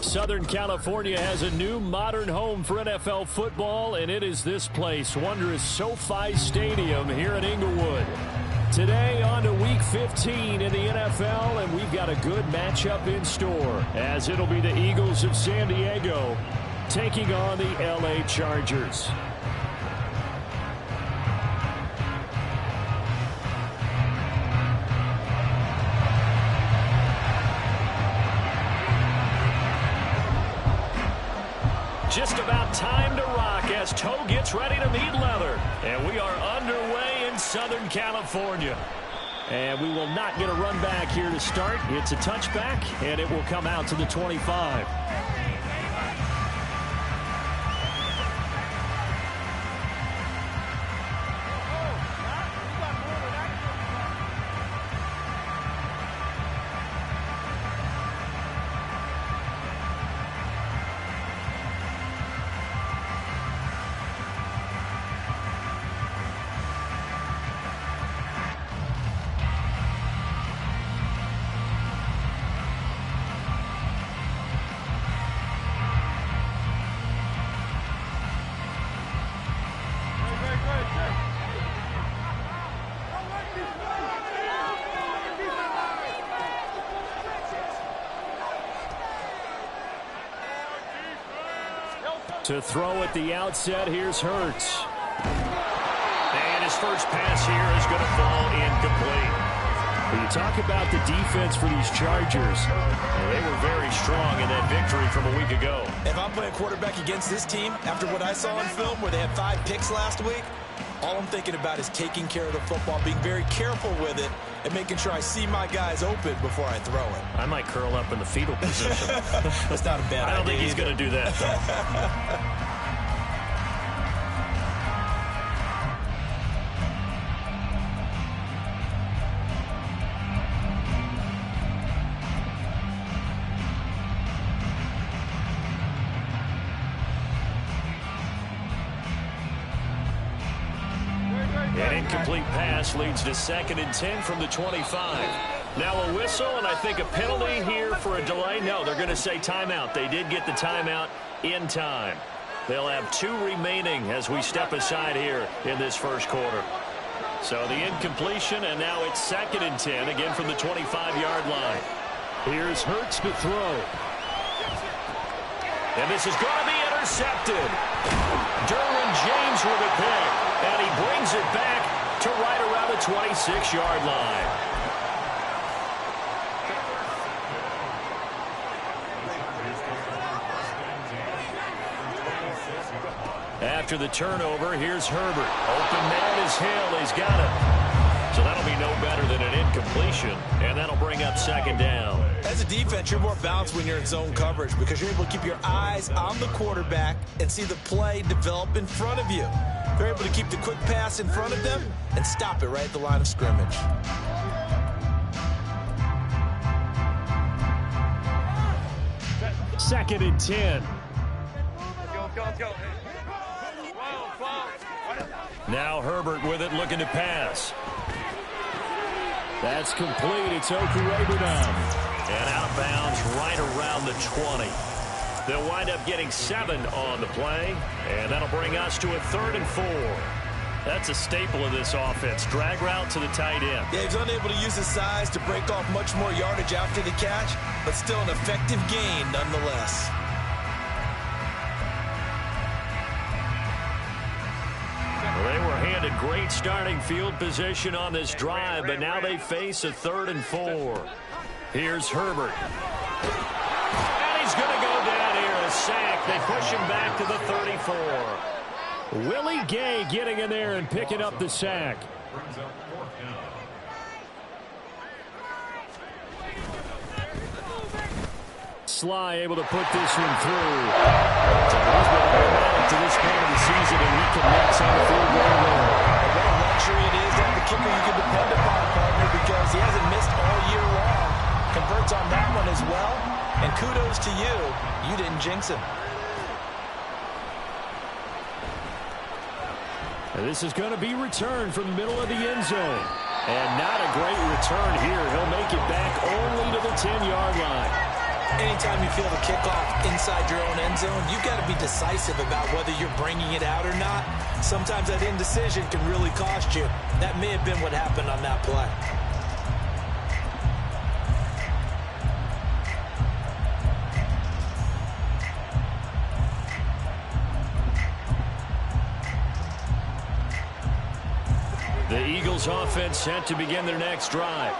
Southern California has a new modern home for NFL football, and it is this place, wondrous SoFi Stadium here in Inglewood. Today on to Week 15 in the NFL, and we've got a good matchup in store, as it'll be the Eagles of San Diego taking on the LA Chargers. Just about time to rock as toe gets ready to meet leather. And we are underway in Southern California. And we will not get a run back here to start. It's a touchback, and it will come out to the 25. To throw at the outset, here's Hurts. And his first pass here is going to fall incomplete. When you talk about the defense for these Chargers, they were very strong in that victory from a week ago. If I'm playing quarterback against this team, after what I saw in film where they had 5 picks last week, all I'm thinking about is taking care of the football, being very careful with it, and making sure I see my guys open before I throw it. I might curl up in the fetal position. That's not a bad idea. I don't think he's going to do that, though. An incomplete pass leads to 2nd and 10 from the 25. Now a whistle, and I think a penalty here for a delay. No, they're going to say timeout. They did get the timeout in time. They'll have 2 remaining as we step aside here in this first quarter. So the incompletion, and now it's 2nd and 10, again from the 25-yard line. Here's Hurts to throw. And this is going to be intercepted. Derwin James with a pick. And he brings it back to right around the 26-yard line. After the turnover, here's Herbert. Open man is Hill. He's got it. So that'll be no better than an incompletion, and that'll bring up 2nd down. As a defense, you're more balanced when you're in zone coverage because you're able to keep your eyes on the quarterback and see the play develop in front of you. They're able to keep the quick pass in front of them and stop it right at the line of scrimmage. Second and 10. Let's go. Now Herbert with it, looking to pass. That's complete. It's Okurebunan. And out of bounds right around the 20. They'll wind up getting 7 on the play, and that'll bring us to a 3rd and 4. That's a staple of this offense. Drag route to the tight end. Yeah, he's unable to use his size to break off much more yardage after the catch, but still an effective gain nonetheless. Well, they were handed great starting field position on this drive, but now they face a 3rd and 4. Here's Herbert. And he's going to go down here, a sack. They push him back to the 34. Willie Gay getting in there and picking up the sack. Sly able to put this one through. So he's been automatic to this point of the season, and he connects on the field goal there. And what a luxury it is to have a kicker you can depend upon, partner, because he hasn't missed all year long. Converts on that one as well. And kudos to you. You didn't jinx him. And this is going to be returned from the middle of the end zone. And not a great return here. He'll make it back only to the 10-yard line. Anytime you feel the kickoff inside your own end zone, you've got to be decisive about whether you're bringing it out or not. Sometimes that indecision can really cost you. That may have been what happened on that play. The Eagles offense set to begin their next drive.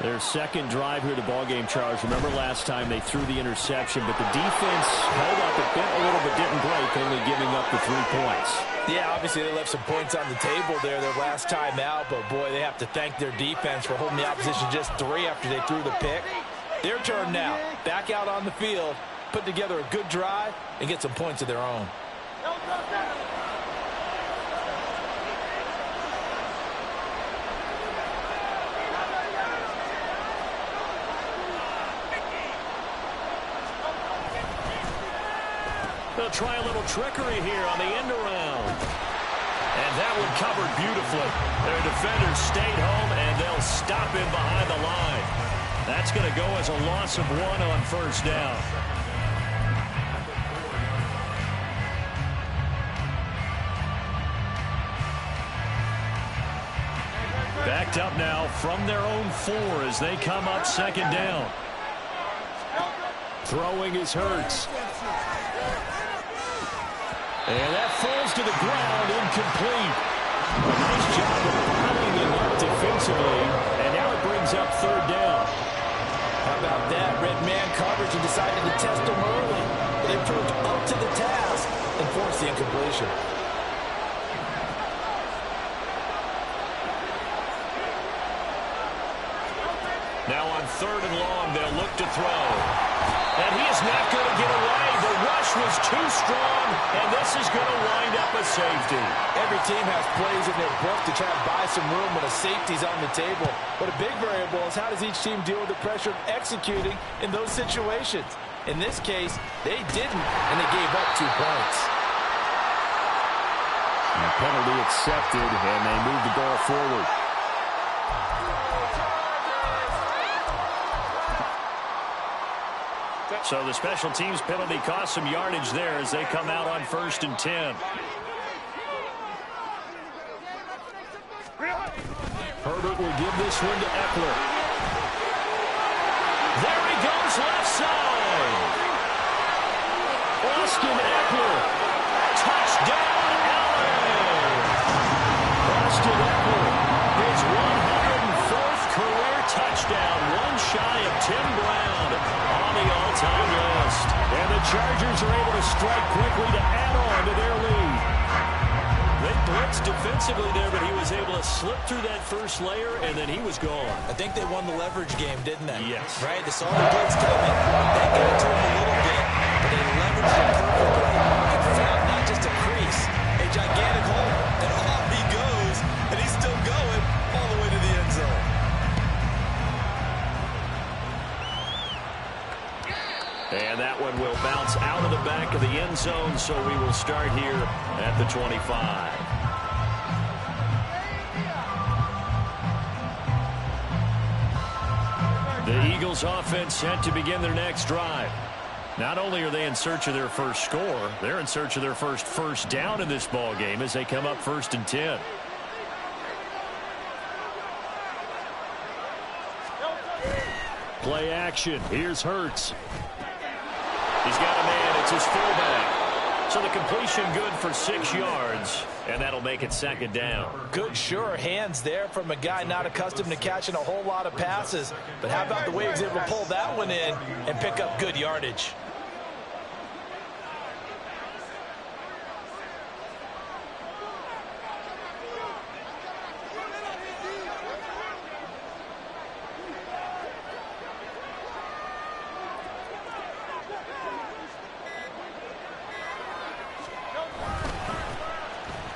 Their second drive here of the ballgame, Charles. Remember last time they threw the interception, but the defense held up. It bent a little but didn't break, only giving up the 3 points. Yeah, obviously they left some points on the table there their last time out, but boy, they have to thank their defense for holding the opposition just 3 after they threw the pick. Their turn now. Back out on the field, put together a good drive, and get some points of their own. They'll try a little trickery here on the end around. And that one covered beautifully. Their defenders stayed home, and they'll stop him behind the line. That's going to go as a loss of 1 on first down. Backed up now from their own 4 as they come up second down. Throwing is Hurts. And that falls to the ground, incomplete. A nice job of piling him up defensively, and now it brings up third down. How about that? Red man coverage and decided to test him early. But they proved up to the task and forced the incompletion. Now on third and long, they'll look to throw. And he is not going to get away. The rush was too strong, and this is going to wind up a safety. Every team has plays in their book to try to buy some room when a safety's on the table. But a big variable is how does each team deal with the pressure of executing in those situations. In this case, they didn't, and they gave up 2 points. And penalty accepted, and they move the ball forward. So the special teams penalty cost some yardage there as they come out on 1st and 10. Herbert will give this one to Eckler. There he goes left side. Austin Eckler. Touchdown, LA. Austin Eckler, his 104th career touchdown, one shy of Tim Brown on the all-time list. And the Chargers are able to strike quickly to add on to their lead. They blitzed defensively there, but he was able to slip through that first layer, and then he was gone. I think they won the leverage game, didn't they? Yes. Right? They saw the blitz coming. They got to him a little bit, but they leveraged it perfectly and found not just a crease, a gigantic hole. And off he goes, and he's still going all the way to the end zone. And that one will bounce out of the back of the end zone, so we will start here at the 25. The Eagles offense set to begin their next drive. Not only are they in search of their first score, they're in search of their first down in this ball game as they come up 1st and 10. Play action. Here's Hurts. He's got a man. It's his fullback. So the completion good for 6 yards, and that'll make it 2nd down. Good, sure hands there from a guy not accustomed to catching a whole lot of passes. But how about the way he was able to pull that one in and pick up good yardage?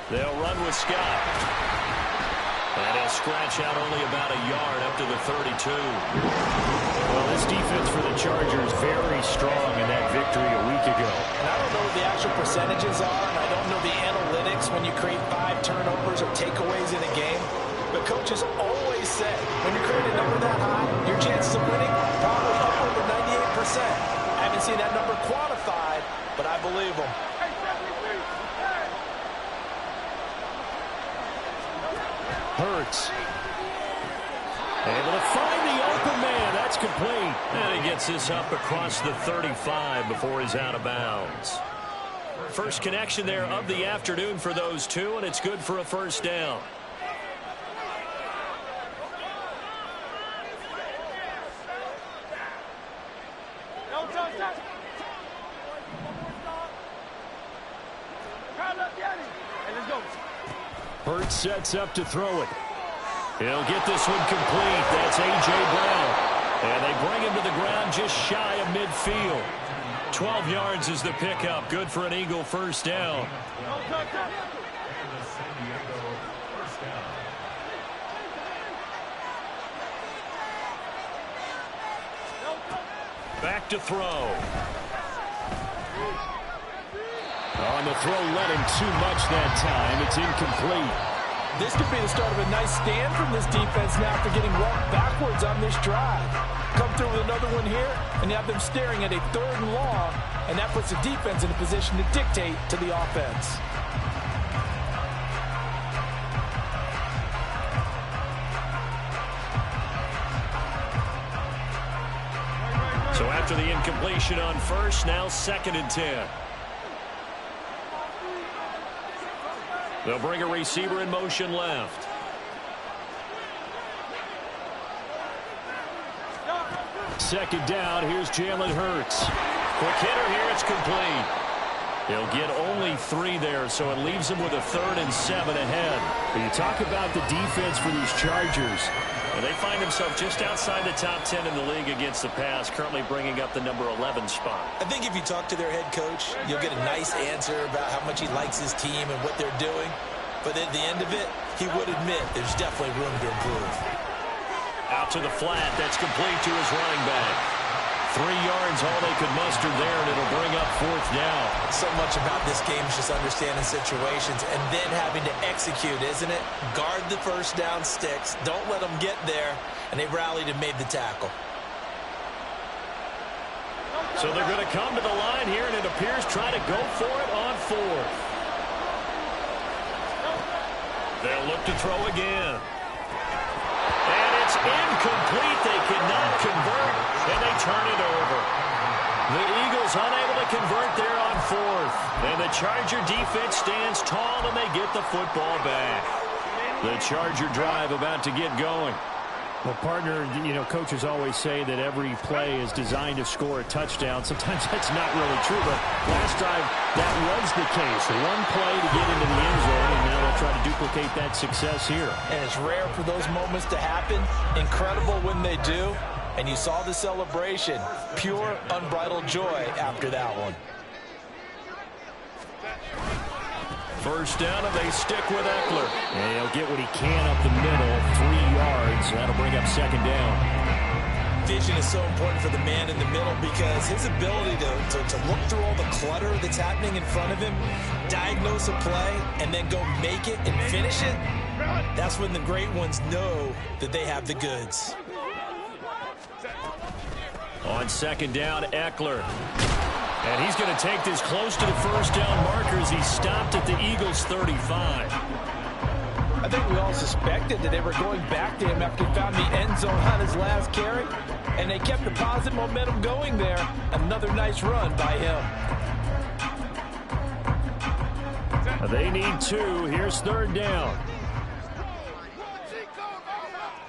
They'll run with Scott. And he'll scratch out only about a yard up to the 32. Well, this defense for the Chargers very strong in that victory a week ago. And I don't know what the actual percentages are, and I don't know the analytics when you create 5 turnovers or takeaways in a game. But coaches always say when you create a number that high, your chances of winning probably up over 98%. say, I haven't seen that number quantified, but I believe him. Hurts. Able to find the open man. That's complete. And he gets this up across the 35 before he's out of bounds. First connection there of the afternoon for those two, and it's good for a first down. Hurts sets up to throw it. He'll get this one complete. That's A.J. Brown. And they bring him to the ground just shy of midfield. 12 yards is the pickup. Good for an Eagle first down. Back to throw. On the throw, let him too much that time. It's incomplete. This could be the start of a nice stand from this defense now after getting walked backwards on this drive. Come through with another one here, and you have them staring at a 3rd and long, and that puts the defense in a position to dictate to the offense. So after the incompletion on first, now 2nd and 10. They'll bring a receiver in motion left. Second down, here's Jalen Hurts. Quick hitter here, it's complete. He'll get only 3 there, so it leaves him with a 3rd and 7 ahead. When you talk about the defense for these Chargers, and they find themselves just outside the top 10 in the league against the pass, currently bringing up the number 11 spot. I think if you talk to their head coach, you'll get a nice answer about how much he likes his team and what they're doing. But at the end of it, he would admit there's definitely room to improve. Out to the flat. That's complete to his running back. 3 yards, all they could muster there, and it'll bring up 4th down. So much about this game is just understanding situations and then having to execute, isn't it? Guard the first down sticks. Don't let them get there. And they rallied and made the tackle. So they're going to come to the line here, and it appears try to go for it on 4th. They'll look to throw again. And it's incomplete. They cannot convert, and they turn it over. The Eagles unable to convert there on 4th. And the Charger defense stands tall, and they get the football back. The Charger drive about to get going. well, partner, you know, coaches always say that every play is designed to score a touchdown. Sometimes that's not really true, but last drive, that was the case. One play to get into the end zone, and now they'll try to duplicate that success here. And it's rare for those moments to happen. Incredible when they do. And you saw the celebration. Pure, unbridled joy after that one. First down, and they stick with Eckler. And he'll get what he can up the middle, 3 yards. That'll bring up second down. Vision is so important for the man in the middle because his ability to look through all the clutter that's happening in front of him, diagnose a play, and then go make it and finish it, that's when the great ones know that they have the goods. On second down, Eckler. And he's going to take this close to the first down marker as he stopped at the Eagles' 35. I think we all suspected that they were going back to him after he found the end zone on his last carry. And they kept the positive momentum going there. Another nice run by him. They need 2. Here's third down.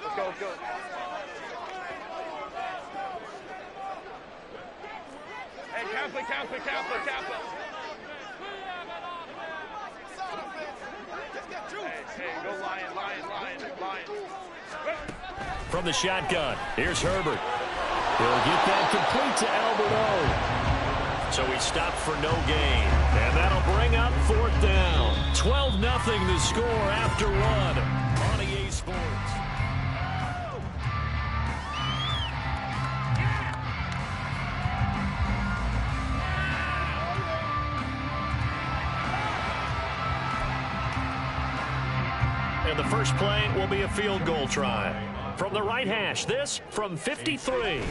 Let's go, let's go. Hey, camp it. Hey, go Lion. From the shotgun, here's Herbert. He'll get that complete to Albert O. So he stopped for no gain. And that'll bring up fourth down. 12-0 the score after one on EA Sports. And the first play will be a field goal try. From the right hash, this from 53.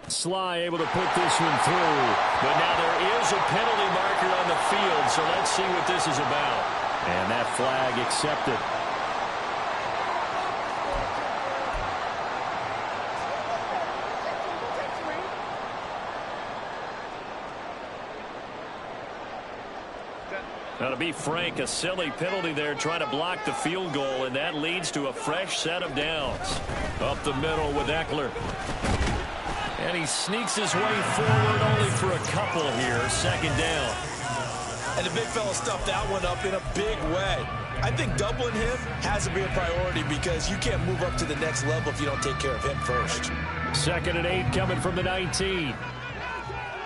Sly able to put this one through. But now there is a penalty marker on the field, so let's see what this is about. And that flag accepted. Now, to be frank, a silly penalty there trying to block the field goal, and that leads to a fresh set of downs. Up the middle with Eckler. And he sneaks his way forward only for a couple here. Second down. And the big fella stuffed that one up in a big way. I think doubling him has to be a priority because you can't move up to the next level if you don't take care of him first. 2nd and 8 coming from the 19.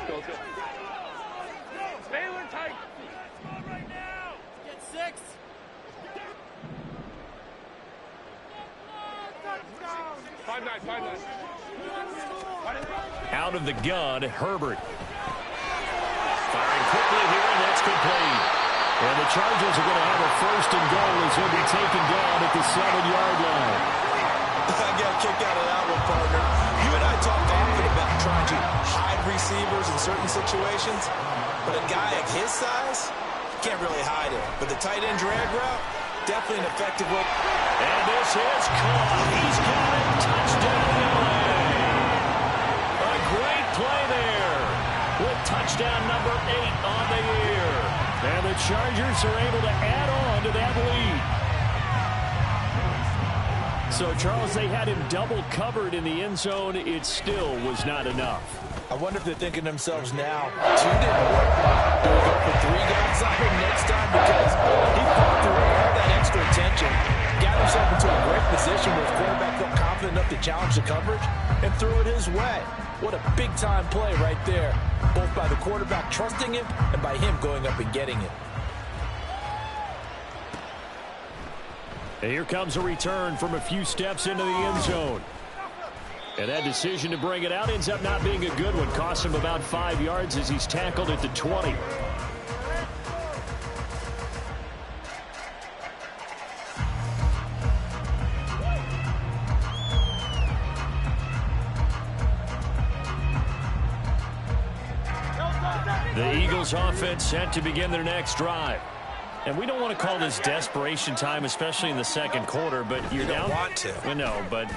Go. Baylor tight. Right now. Get 6. Five nine. Out of the gun, Herbert. Firing quickly here, and that's complete. And the Chargers are going to have a 1st and goal as he'll be taken down at the 7-yard line. I got a kick out of that one, partner. You and I talked often about trying to hide receivers in certain situations, but a guy of his size can't really hide it. But the tight end drag route, definitely an effective way. And this is caught. He's got it. Touchdown, LA. A great play there with touchdown number 8 on the year. And the Chargers are able to add on to that lead. So, Charles, they had him double covered in the end zone. It still was not enough. I wonder if they're thinking to themselves now, 2 didn't work. Do we go for 3 guys on him next time? Because he fought through all that extra attention, got himself into a great position where his quarterback felt confident enough to challenge the coverage and threw it his way. What a big-time play right there, both by the quarterback trusting him and by him going up and getting it. And here comes a return from a few steps into the end zone. And that decision to bring it out ends up not being a good one. Costs him about 5 yards as he's tackled at the 20. The Eagles offense set to begin their next drive. And we don't want to call this desperation time, especially in the second quarter, but you're down. You don't want to. Well, no, but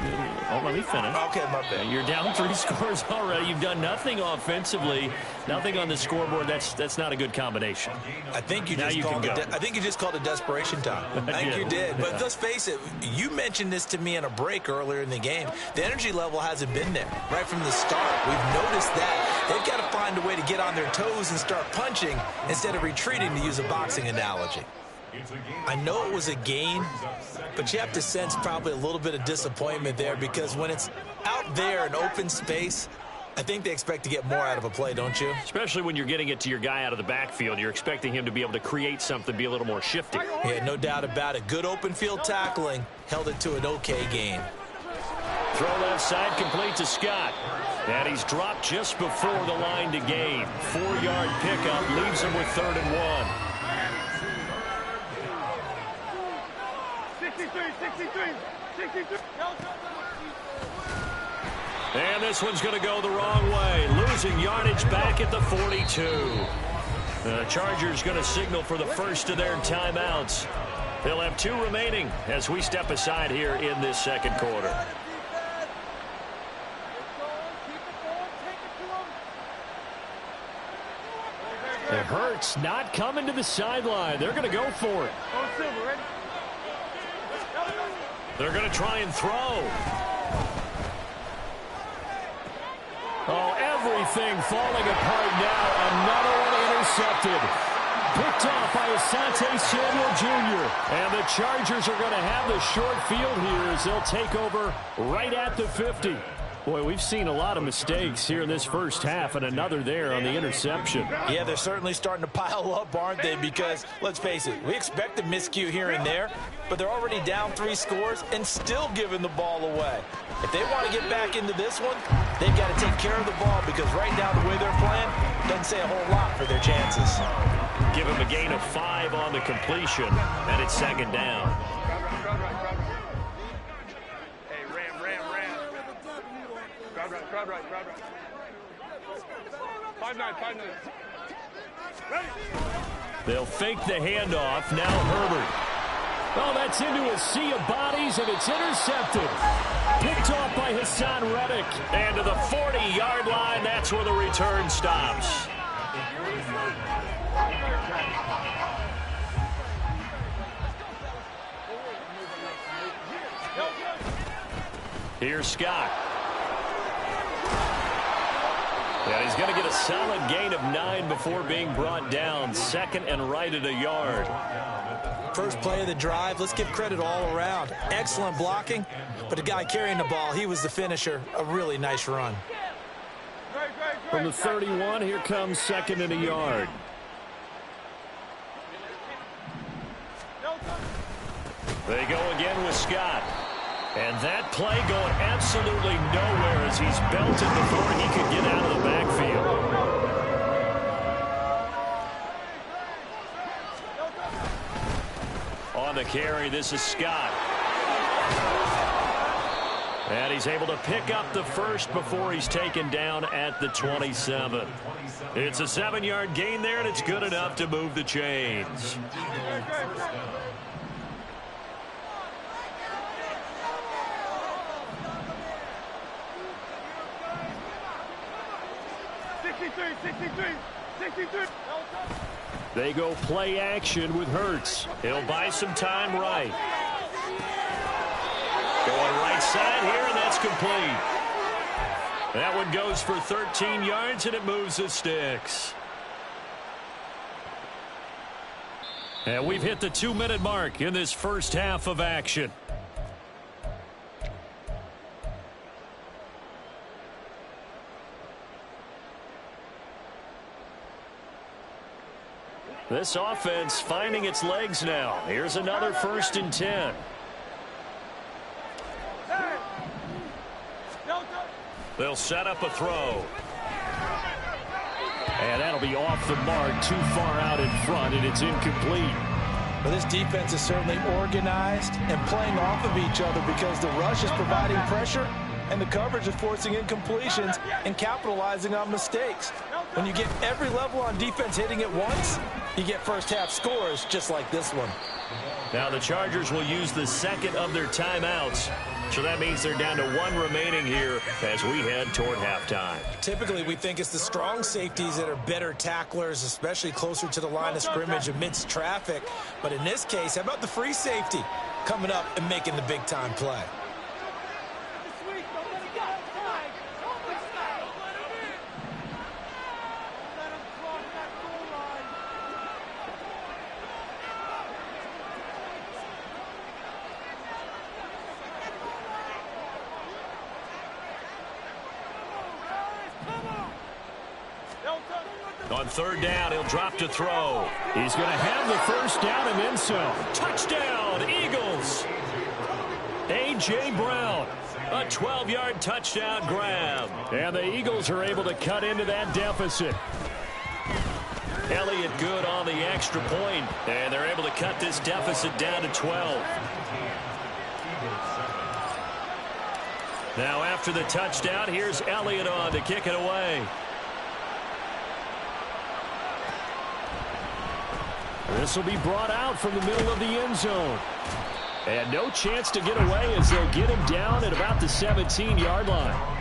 let me finish. Okay, my bad. You're down 3 scores already. You've done nothing offensively, nothing on the scoreboard. That's not a good combination. I think you Now just you called can it. go. I think you just called it desperation time. I think you did. But let's face it. You mentioned this to me in a break earlier in the game. The energy level hasn't been there right from the start. We've noticed that. They've got to find a way to get on their toes and start punching instead of retreating, to use a boxing analogy. I know it was a gain, but you have to sense probably a little bit of disappointment there because when it's out there in open space, I think they expect to get more out of a play, don't you? Especially when you're getting it to your guy out of the backfield. You're expecting him to be able to create something, be a little more shifty. Yeah, no doubt about it. Good open field tackling held it to an okay gain. Throw left side complete to Scott. And he's dropped just before the line to gain. 4-yard pickup leaves him with 3rd and 1. 63. And this one's going to go the wrong way. Losing yardage back at the 42. The Chargers going to signal for the first of their timeouts. They'll have 2 remaining as we step aside here in this second quarter. It hurts not coming to the sideline. They're going to go for it. They're going to try and throw. Oh, everything falling apart now. Another one intercepted. Picked off by Asante Samuel Jr. And the Chargers are going to have the short field here as they'll take over right at the 50. Boy, we've seen a lot of mistakes here in this first half, and another there on the interception. Yeah, they're certainly starting to pile up, aren't they? Because, let's face it, we expect a miscue here and there, but they're already down 3 scores and still giving the ball away. If they want to get back into this one, they've got to take care of the ball because right now the way they're playing doesn't say a whole lot for their chances. Give him a gain of 5 on the completion, and it's 2nd down. Hey, Ram. Grab right. 5-9. Ready? They'll fake the handoff. Now Herbert. Oh, that's into a sea of bodies, and it's intercepted. Picked off by Hassan Reddick. And to the 40-yard line, that's where the return stops. Here's Scott. And he's going to get a solid gain of 9 before being brought down. Second and right at a yard. First play of the drive, let's give credit all around. Excellent blocking, but the guy carrying the ball, he was the finisher. A really nice run. From the 31, here comes second and a yard. They go again with Scott. And that play going absolutely nowhere as he's belted before he could get out of the backfield. On the carry, this is Scott. And he's able to pick up the first before he's taken down at the 27. It's a 7-yard gain there, and it's good enough to move the chains. They go play action with Hurts. He'll buy some time right. Going right side here, and that's complete. That one goes for 13 yards, and it moves the sticks. And we've hit the 2-minute mark in this first half of action. This offense finding its legs now. Here's another 1st and 10. They'll set up a throw. And that'll be off the mark, too far out in front, and it's incomplete. Well, this defense is certainly organized and playing off of each other because the rush is providing pressure and the coverage is forcing incompletions and capitalizing on mistakes. When you get every level on defense hitting at once, you get first-half scores just like this one. Now the Chargers will use the second of their timeouts. So that means they're down to 1 remaining here as we head toward halftime. Typically, we think it's the strong safeties that are better tacklers, especially closer to the line of scrimmage amidst traffic. But in this case, how about the free safety coming up and making the big-time play? On 3rd down, he'll drop to throw. He's going to have the first down and then some. Touchdown, Eagles. A.J. Brown, a 12-yard touchdown grab. And the Eagles are able to cut into that deficit. Elliott good on the extra point, and they're able to cut this deficit down to 12. Now after the touchdown, here's Elliott on to kick it away. This will be brought out from the middle of the end zone. And no chance to get away as they'll get him down at about the 17-yard line.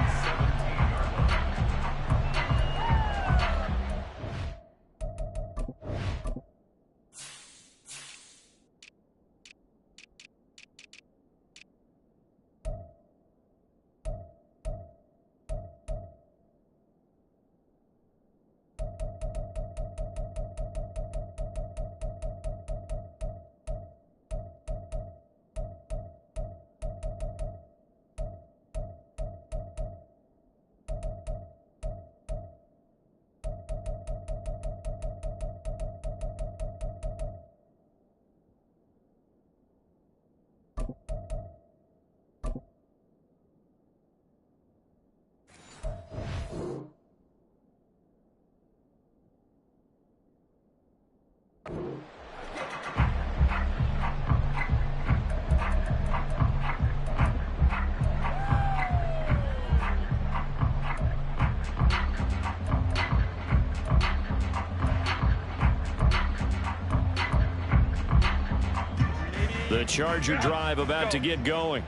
The Charger drive about to get going.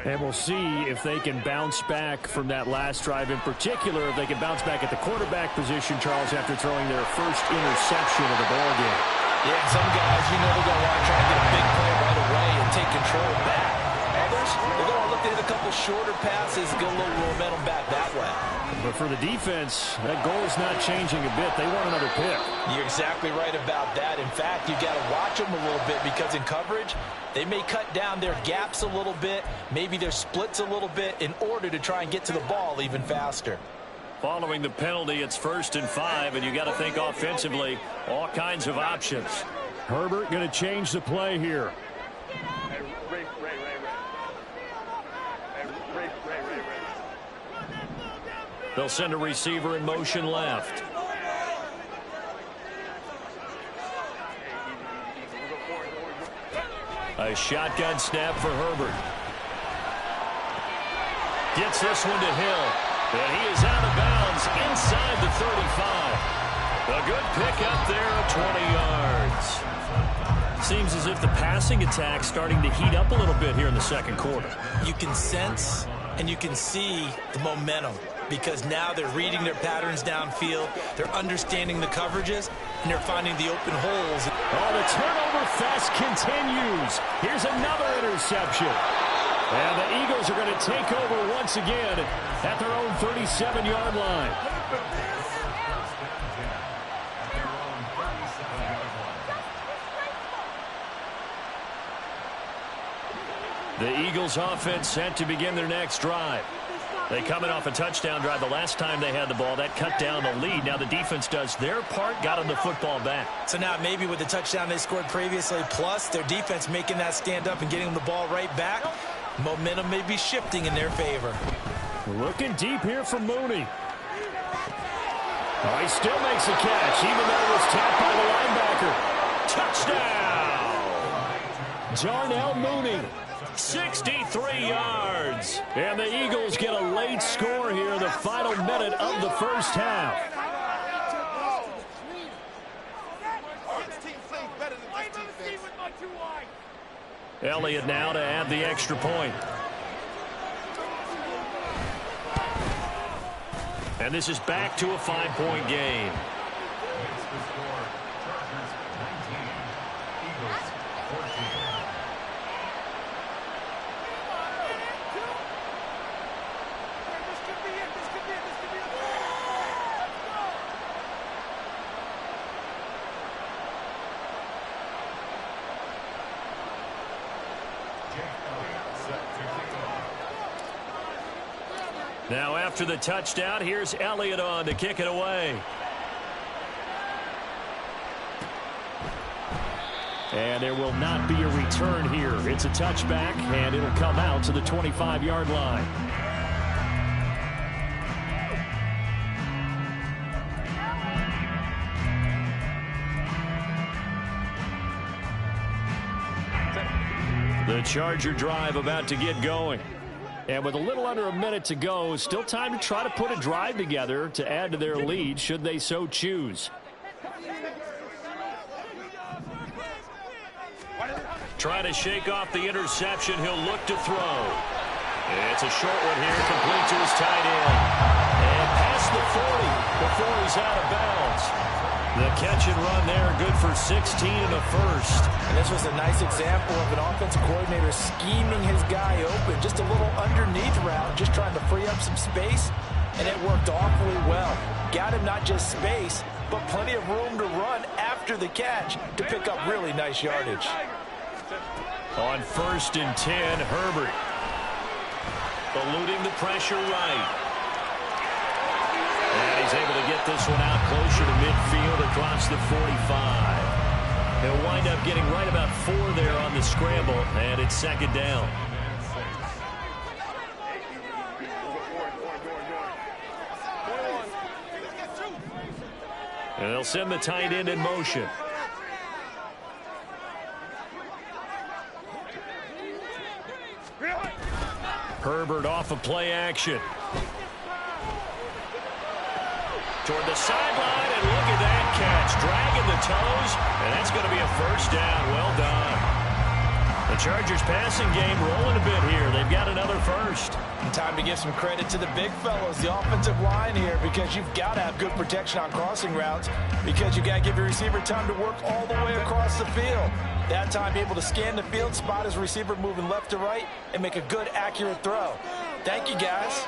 And we'll see if they can bounce back from that last drive. In particular, if they can bounce back at the quarterback position, Charles, after throwing their first interception of the ball game. Yeah, some guys, they're going to want to try to get a big play right away and take control back. Others, they're going to look to hit a couple shorter passes, get a little momentum back that way. But for the defense, that goal is not changing a bit. They want another pick. You're exactly right about that. In fact, you got to watch them a little bit because in coverage, they may cut down their gaps a little bit, maybe their splits a little bit in order to try and get to the ball even faster. Following the penalty, it's 1st and 5, and you got to think offensively, all kinds of options. Herbert going to change the play here. They'll send a receiver in motion left. A shotgun snap for Herbert. Gets this one to Hill. And he is out of bounds inside the 35. A good pick up there of 20 yards. Seems as if the passing attack's starting to heat up a little bit here in the second quarter. You can sense and you can see the momentum because now they're reading their patterns downfield, they're understanding the coverages, and they're finding the open holes. Oh, the turnover fest continues. Here's another interception. And the Eagles are going to take over once again at their own 37-yard line. The Eagles offense set to begin their next drive. They coming off a touchdown drive the last time they had the ball. That cut down the lead. Now the defense does their part, got them the football back. So now maybe with the touchdown they scored previously, plus their defense making that stand up and getting them the ball right back, momentum may be shifting in their favor. Looking deep here for Mooney. Oh, he still makes a catch, even though it was tapped by the linebacker. Touchdown! Darnell Mooney. 63 yards. And the Eagles get a late score here in the final minute of the first half. Elliott now to add the extra point. And this is back to a 5-point game. Now after the touchdown, here's Elliott on to kick it away. And there will not be a return here. It's a touchback, and it'll come out to the 25-yard line. The Charger drive about to get going. And with a little under a minute to go, still time to try to put a drive together to add to their lead should they so choose. Trying to shake off the interception. He'll look to throw. It's a short one here, complete to his tight end. And past the 40 before he's out of bounds. The catch and run there, good for 16 and a first. And this was a nice example of an offensive coordinator scheming his guy open. Just a little underneath route, just trying to free up some space, and it worked awfully well. Got him not just space, but plenty of room to run after the catch to pick up really nice yardage. On 1st and 10, Herbert eluding the pressure right. And he's able to get this one out closer to midfield across the 45. He'll wind up getting right about 4 there on the scramble, and it's 2nd down. And they'll send the tight end in motion. Herbert off of play action. Toward the sideline, and look at that catch. Dragging the toes, and that's going to be a 1st down. Well done. Chargers passing game rolling a bit here. They've got another first. And time to give some credit to the big fellows, the offensive line here, because you've got to have good protection on crossing routes, because you've got to give your receiver time to work all the way across the field. That time, be able to scan the field, spot his receiver moving left to right, and make a good, accurate throw. Thank you, guys.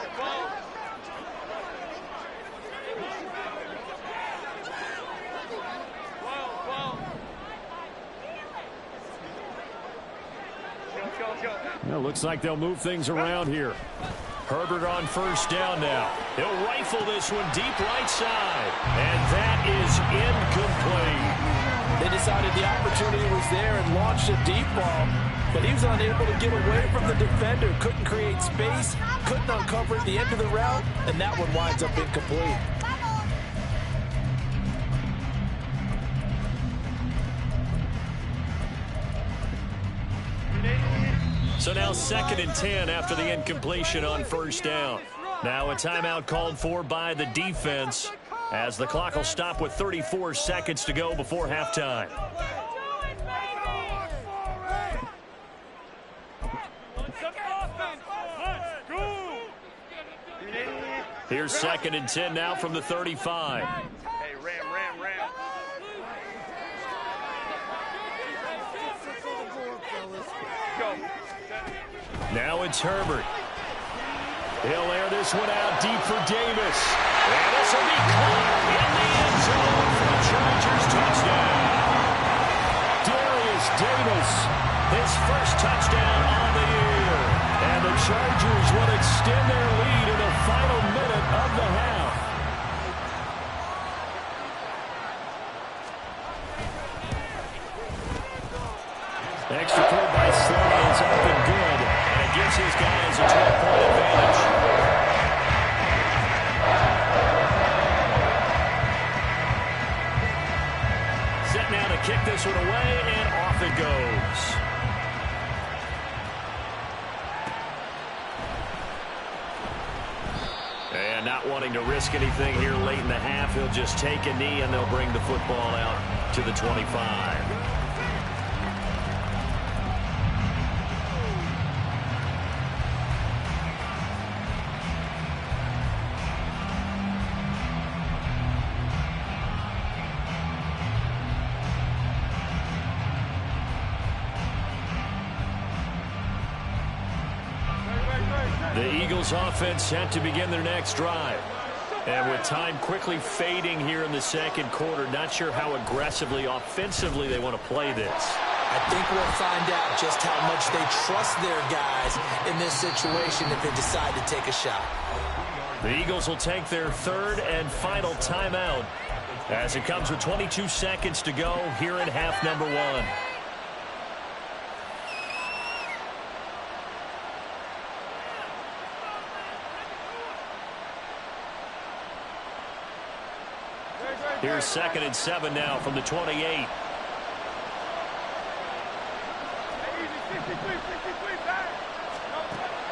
Well, looks like they'll move things around here. Herbert on first down now. He'll rifle this one deep right side. And that is incomplete. They decided the opportunity was there and launched a deep ball, but he was unable to get away from the defender. Couldn't create space, couldn't uncover at the end of the route, and that one winds up incomplete. So now 2nd and 10 after the incompletion on first down. Now a timeout called for by the defense as the clock will stop with 34 seconds to go before halftime. Here's 2nd and 10 now from the 35. Hey, ram. Go. Now it's Herbert. He'll air this one out deep for Davis. And this will be caught in the end zone for the Chargers touchdown. Darius Davis, His first touchdown on the year. and the Chargers will extend their lead in the final minute of the half. Extra point by Sly is up and good. And it gives his guys a 12-point advantage. Set now to kick this one away, and off it goes. And not wanting to risk anything here late in the half, he'll just take a knee, and they'll bring the football out to the 25. The Eagles offense set to begin their next drive. And with time quickly fading here in the second quarter, not sure how aggressively, offensively they want to play this. I think we'll find out just how much they trust their guys in this situation if they decide to take a shot. The Eagles will take their third and final timeout as it comes with 22 seconds to go here in half number one. Here's 2nd and 7 now from the 28.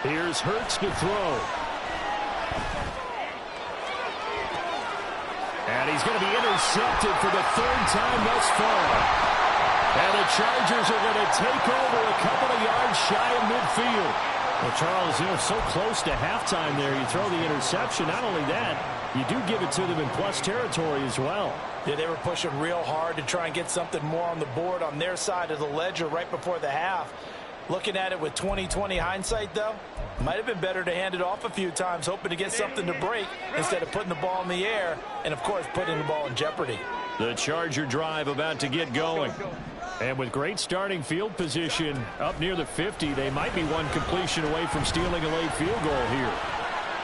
Here's Hurts to throw. And he's going to be intercepted for the third time thus far. And the Chargers are going to take over a couple of yards shy of midfield. Well, Charles, so close to halftime there. You throw the interception. Not only that, you do give it to them in plus territory as well. Yeah, they were pushing real hard to try and get something more on the board on their side of the ledger right before the half. Looking at it with 20/20 hindsight, though, might have been better to hand it off a few times, hoping to get something to break instead of putting the ball in the air and, of course, putting the ball in jeopardy. The Charger drive about to get going. And with great starting field position up near the 50, they might be one completion away from stealing a late field goal here.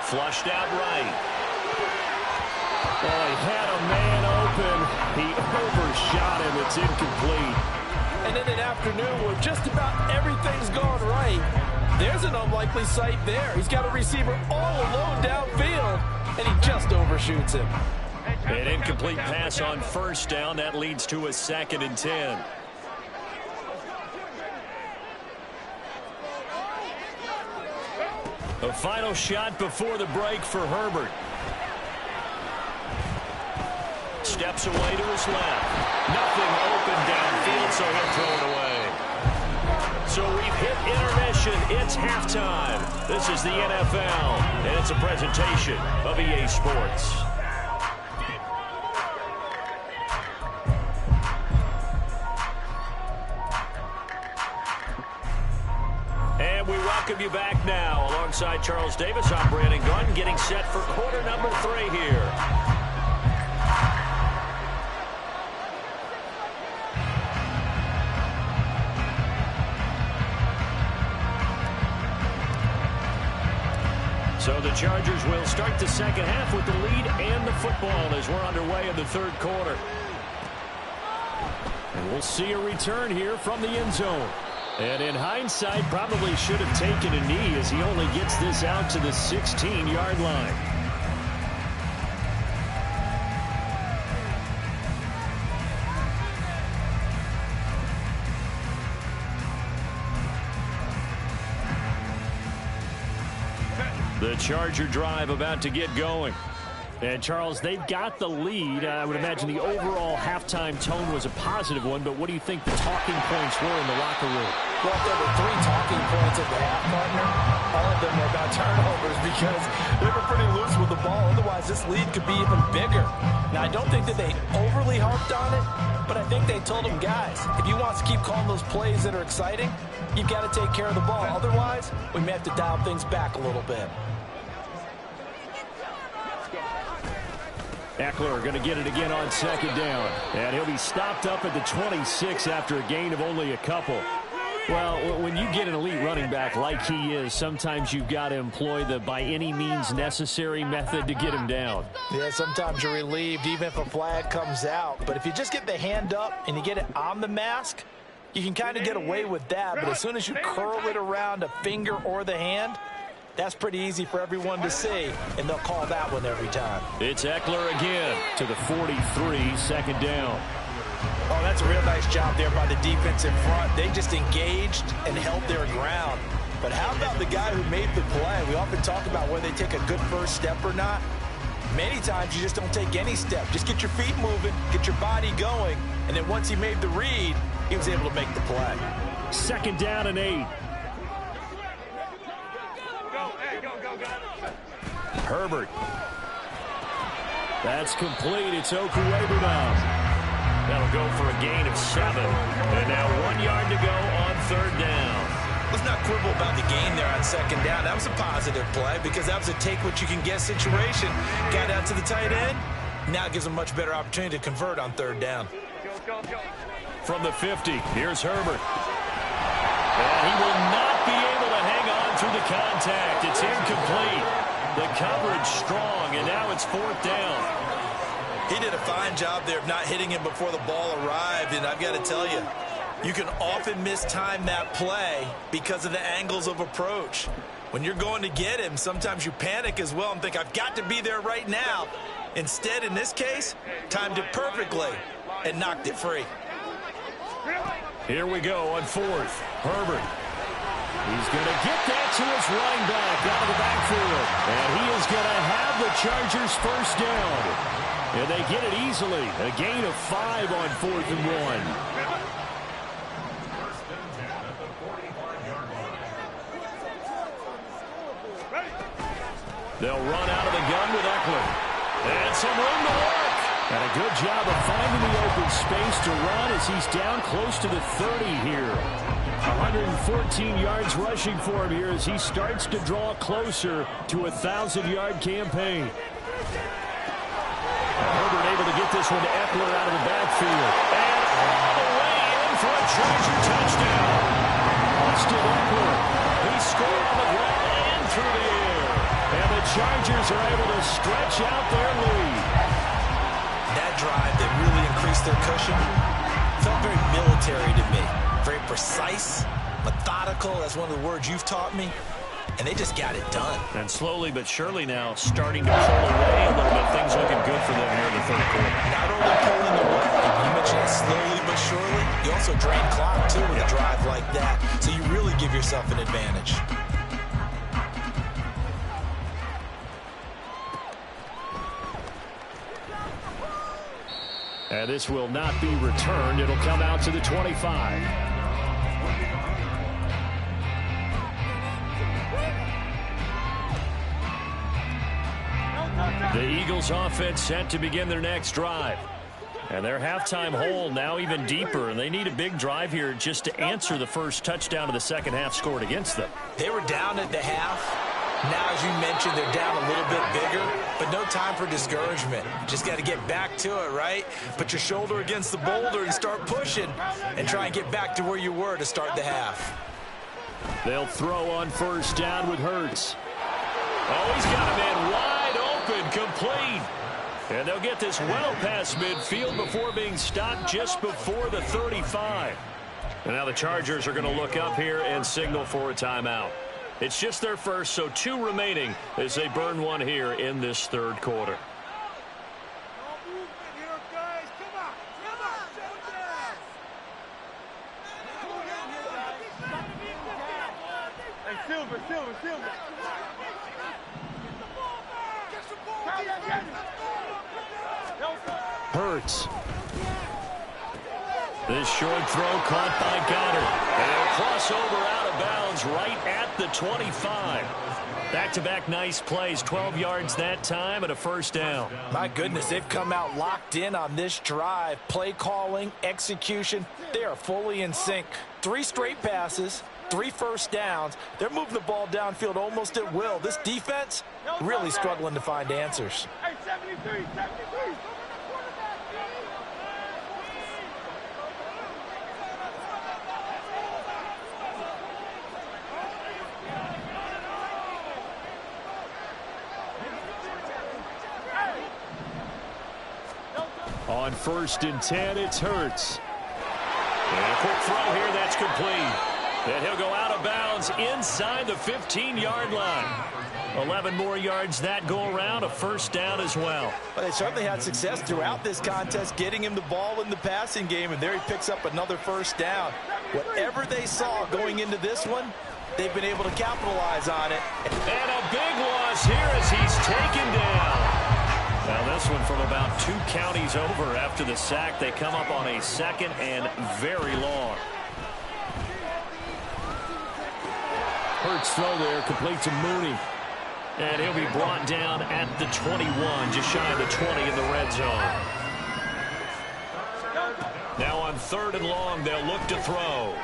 Flushed out right. Oh, he had a man open. He overshot him. It's incomplete. And in an afternoon where just about everything's gone right, there's an unlikely sight there. He's got a receiver all alone downfield, and he just overshoots him. An incomplete pass on first down. That leads to a 2nd and 10. A final shot before the break for Herbert. Steps away to his left. Nothing open downfield, so he'll throw it away. So we've hit intermission. It's halftime. This is the NFL, and it's a presentation of EA Sports. And we welcome you back now. Alongside Charles Davis, I'm Brandon Gunn, getting set for quarter number 3 here. So the Chargers will start the second half with the lead and the football as we're underway in the third quarter. And we'll see a return here from the end zone. And in hindsight, probably should have taken a knee as he only gets this out to the 16-yard line. The Charger drive about to get going. And, Charles, they've got the lead. I would imagine the overall halftime tone was a positive one, but what do you think the talking points were in the locker room? Well, there were 3 talking points at the half, partner. All of them were about turnovers because they were pretty loose with the ball. Otherwise, this lead could be even bigger. Now, I don't think that they overly harped on it, but I think they told them, guys, if you want to keep calling those plays that are exciting, you've got to take care of the ball. Otherwise, we may have to dial things back a little bit. Eckler going to get it again on second down. And he'll be stopped up at the 26 after a gain of only a couple. Well, when you get an elite running back like he is, sometimes you've got to employ the by any means necessary method to get him down. Yeah, sometimes you're relieved even if a flag comes out. But if you just get the hand up and you get it on the mask, you can kind of get away with that. But as soon as you curl it around a finger or the hand, that's pretty easy for everyone to see, and they'll call that one every time. It's Eckler again to the 43, second down. Oh, that's a real nice job there by the defense in front. They just engaged and held their ground. But how about the guy who made the play? We often talk about whether they take a good first step or not. Many times you just don't take any step. Just get your feet moving, get your body going, and then once he made the read, he was able to make the play. Second down and 8. Herbert. That's complete. It's Okuebu now. That'll go for a gain of 7. And now 1 yard to go on third down. Let's not quibble about the gain there on second down. That was a positive play because that was a take-what-you-can-get situation. Got out to the tight end. Now it gives them a much better opportunity to convert on third down. From the 50, here's Herbert. And he will not be able to hang on through the contact. It's incomplete. The coverage strong, and now it's fourth down. He did a fine job there of not hitting him before the ball arrived, and I've got to tell you, you can often mistime that play because of the angles of approach. When you're going to get him, sometimes you panic as well and think, I've got to be there right now. Instead, in this case, timed it perfectly and knocked it free. Here we go on fourth. Herbert. He's going to get that to his running back out of the backfield. And he is going to have the Chargers first down. And they get it easily. A gain of 5 on 4th and 1. They'll run out of the gun with Eckler. And some room to work. And a good job of finding the open space to run as he's down close to the 30 here. 114 yards rushing for him here as he starts to draw closer to a 1,000-yard campaign. Herbert able to get this one to Eckler out of the backfield. And all the way in for a Charger touchdown. Austin Eckler. He scored on the ground and through the air. And the Chargers are able to stretch out their lead. That drive that really increased their cushion felt very military to me. Very precise, methodical, that's one of the words you've taught me, and they just got it done. And slowly but surely now starting to pull away a little bit. Things looking good for them here in the third quarter. Not only pulling away, you mentioned it slowly but surely, you also drain clock too with a drive like that, so you really give yourself an advantage. And this will not be returned. It'll come out to the 25. The Eagles offense set to begin their next drive. And their halftime hole now even deeper, and they need a big drive here just to answer the first touchdown of the second half scored against them. They were down at the half. Now, as you mentioned, they're down a little bit bigger, but no time for discouragement. Just got to get back to it, right? Put your shoulder against the boulder and start pushing and try and get back to where you were to start the half. They'll throw on first down with Hurts. Oh, he's got a man wide open, complete. And they'll get this well past midfield before being stopped just before the 35. And now the Chargers are going to look up here and signal for a timeout. It's just their first, so 2 remaining as they burn one here in this third quarter. Silver. Hurts. This short throw caught by Goddard. And it'll cross over out of bounds right at the 25. Back-to-back nice plays, 12 yards that time and a first down. My goodness, they've come out locked in on this drive. Play calling, execution, they are fully in sync. 3 straight passes, 3 first downs. They're moving the ball downfield almost at will. This defense really struggling to find answers. Hey, 73. On first and 10, it's Hurts. And a quick throw here, that's complete. And he'll go out of bounds inside the 15-yard line. 11 more yards that go around, a first down as well. But they certainly had success throughout this contest, getting him the ball in the passing game, and there he picks up another first down. Whatever they saw going into this one, they've been able to capitalize on it. And a big loss here as he's taken down. Now this one from about 2 counties over after the sack. They come up on a second and very long. Hurts throw there, complete to Mooney. And he'll be brought down at the 21, just shy of the 20 in the red zone. Now on 3rd and long, they'll look to throw.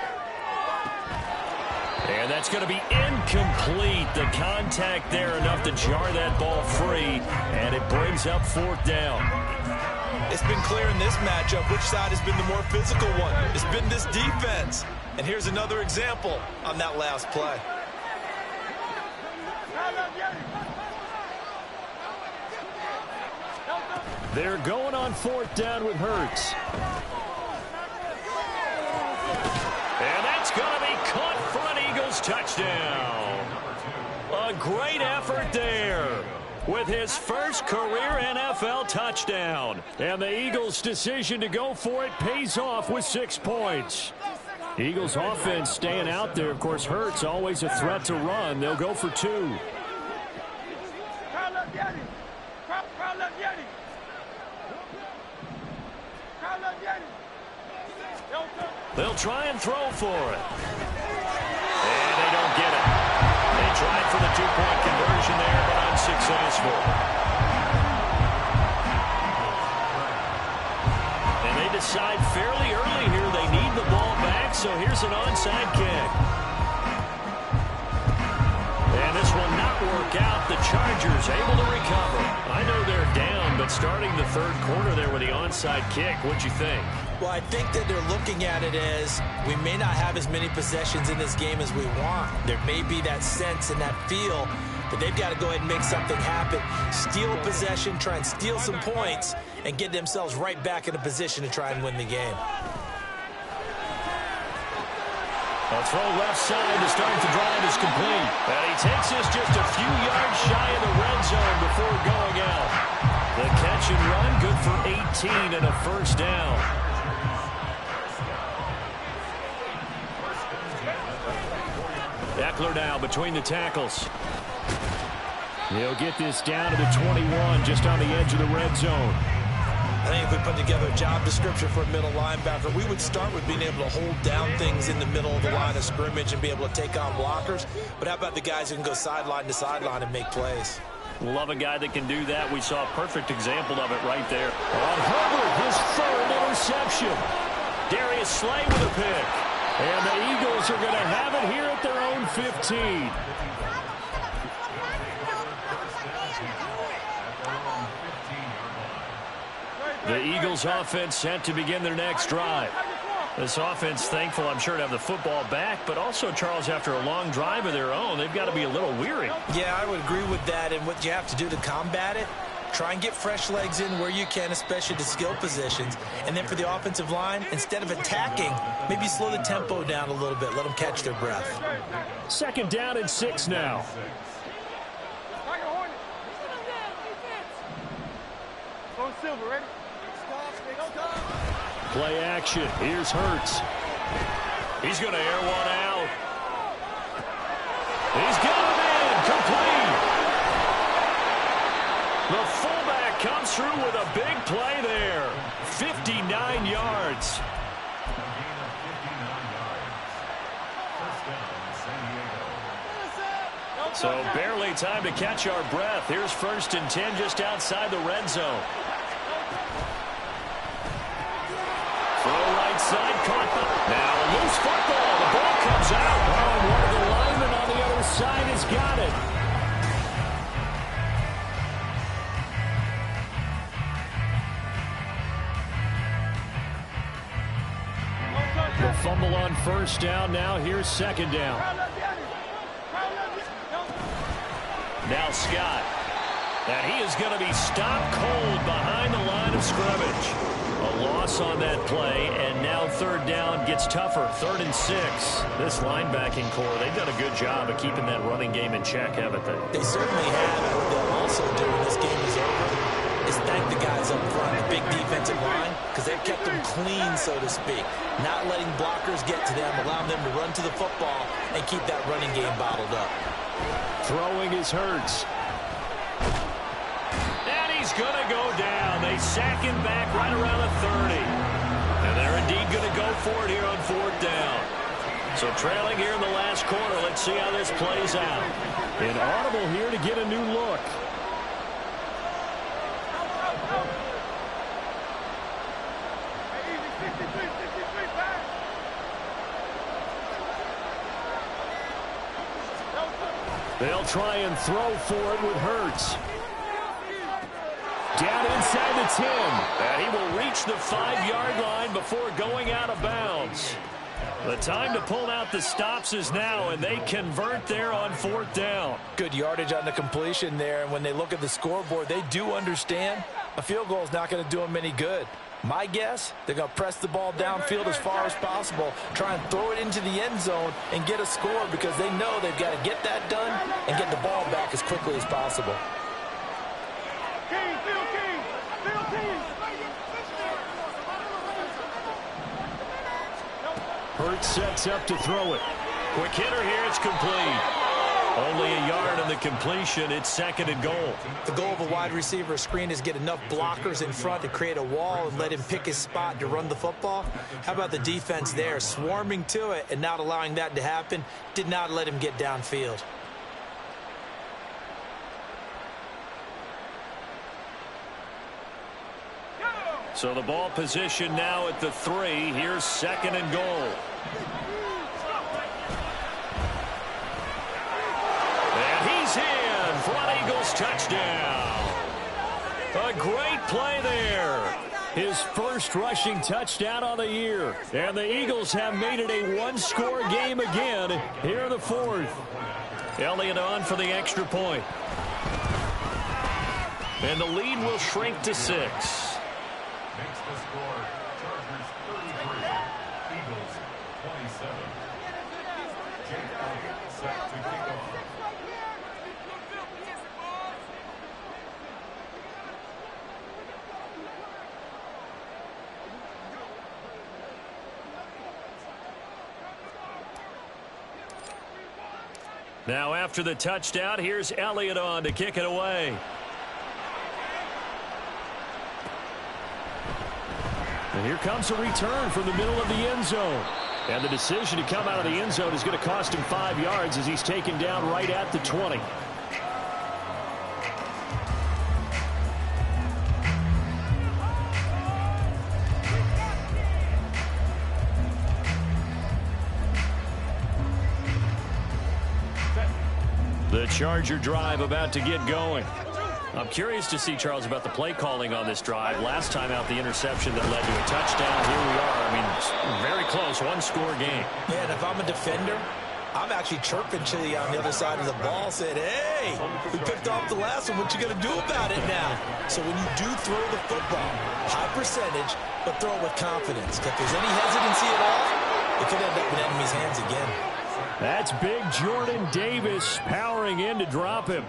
And that's going to be incomplete. The contact there enough to jar that ball free, and it brings up 4th down. It's been clear in this matchup which side has been the more physical one. It's been this defense. And here's another example on that last play. They're going on 4th down with Hurts. And that's going to be caught for an Eagles touchdown. A great effort there with his first career NFL touchdown. And the Eagles' decision to go for it pays off with 6 points. Eagles offense staying out there. Of course, Hurts always a threat to run. They'll go for 2. They'll try and throw for it. And they don't get it. They tried for the 2-point conversion there, but unsuccessful. And they decide fairly early here they need the ball back, so here's an onside kick. And this will not work out. The Chargers able to recover. I know they're down, but starting the 3rd quarter there with the onside kick, what'd you think? Well, I think that they're looking at it as we may not have as many possessions in this game as we want. There may be that sense and that feel that they've got to go ahead and make something happen. Steal a possession, try and steal some points, and get themselves right back in a position to try and win the game. A throw left side to start the drive is complete. And he takes this just a few yards shy of the red zone before going out. The catch and run good for 18 and a first down. Eckler now between the tackles. He'll get this down to the 21, just on the edge of the red zone. I think if we put together a job description for a middle linebacker, we would start with being able to hold down things in the middle of the line of scrimmage and be able to take on blockers. But how about the guys who can go sideline to sideline and make plays? Love a guy that can do that. We saw a perfect example of it right there. On Herbert, his third interception. Darius Slay with a pick. And the Eagles are going to have it here at their own 15. The Eagles offense set to begin their next drive. This offense thankful, I'm sure, to have the football back, but also, Charles, after a long drive of their own, they've got to be a little weary. Yeah, I would agree with that, and what you have to do to combat it, try and get fresh legs in where you can, especially the skill positions. And then for the offensive line, instead of attacking, maybe slow the tempo down a little bit, let them catch their breath. 2nd down and 6 now. Go Silver, ready? Play action. Here's Hurts. He's going to air one out. He's got him in. Complete. The fullback comes through with a big play there. 59 yards. So barely time to catch our breath. Here's 1st and 10 just outside the red zone. Throw right side, caught the... Now a loose football. The ball comes out. Oh, and one of the linemen on the other side has got it. The fumble on 1st down. Now here's 2nd down. Now Scott. And he is going to be stopped cold behind the line of scrimmage. A loss on that play, and now 3rd down gets tougher. 3rd and 6. This linebacking core, they've done a good job of keeping that running game in check, haven't they? They certainly have, and what they'll also do when this game is over is thank the guys up front, the big defensive line, because they've kept them clean, so to speak. Not letting blockers get to them, allowing them to run to the football and keep that running game bottled up. Throwing is Hurts. And he's going to go down. They sack him back right around the 30. And they're indeed going to go for it here on 4th down. So trailing here in the last quarter. Let's see how this plays out. An audible here to get a new look. They'll try and throw for it with Hurts. Down inside the 10. And he will reach the 5-yard line before going out of bounds. The time to pull out the stops is now, and they convert there on 4th down. Good yardage on the completion there, and when they look at the scoreboard, they do understand a field goal is not going to do them any good. My guess, they're going to press the ball downfield as far as possible, try and throw it into the end zone and get a score because they know they've got to get that done and get the ball back as quickly as possible. Hurts sets up to throw it. Quick hitter here, it's complete. Only a yard on the completion. It's 2nd and goal. The goal of a wide receiver screen is get enough blockers in front to create a wall and let him pick his spot to run the football. How about the defense there, swarming to it and not allowing that to happen? Did not let him get downfield. So the ball position now at the 3. Here's 2nd and goal. And he's in for an Eagles touchdown. A great play there. His first rushing touchdown on the year. And the Eagles have made it a one-score game again here in the 4th. Elliott on for the extra point. And the lead will shrink to 6. Makes the score Chargers 33, Eagles 27. Jake Elliott set to kick off. Now after the touchdown, here's Elliott on to kick it away. And here comes a return from the middle of the end zone. And the decision to come out of the end zone is going to cost him 5 yards as he's taken down right at the 20. Charger drive about to get going. I'm curious to see, Charles, about the play calling on this drive. Last time out, the interception that led to a touchdown. Here we are. I mean, very close, one-score game. Yeah, and if I'm a defender, I'm actually chirping to you on the other side of the ball, saying, hey, we picked off the last one. What you going to do about it now? So when you do throw the football, high percentage, but throw it with confidence. If there's any hesitancy at all, it could end up in enemy's hands again. That's big Jordan Davis powering in to drop him.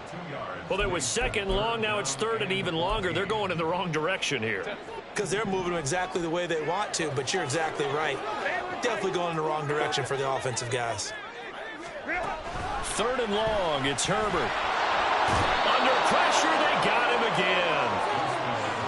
Well, it was second long. Now it's third and even longer. They're going in the wrong direction here. Because they're moving exactly the way they want to, but you're exactly right. Definitely going in the wrong direction for the offensive guys. Third and long. It's Herbert. Under pressure, they got him again.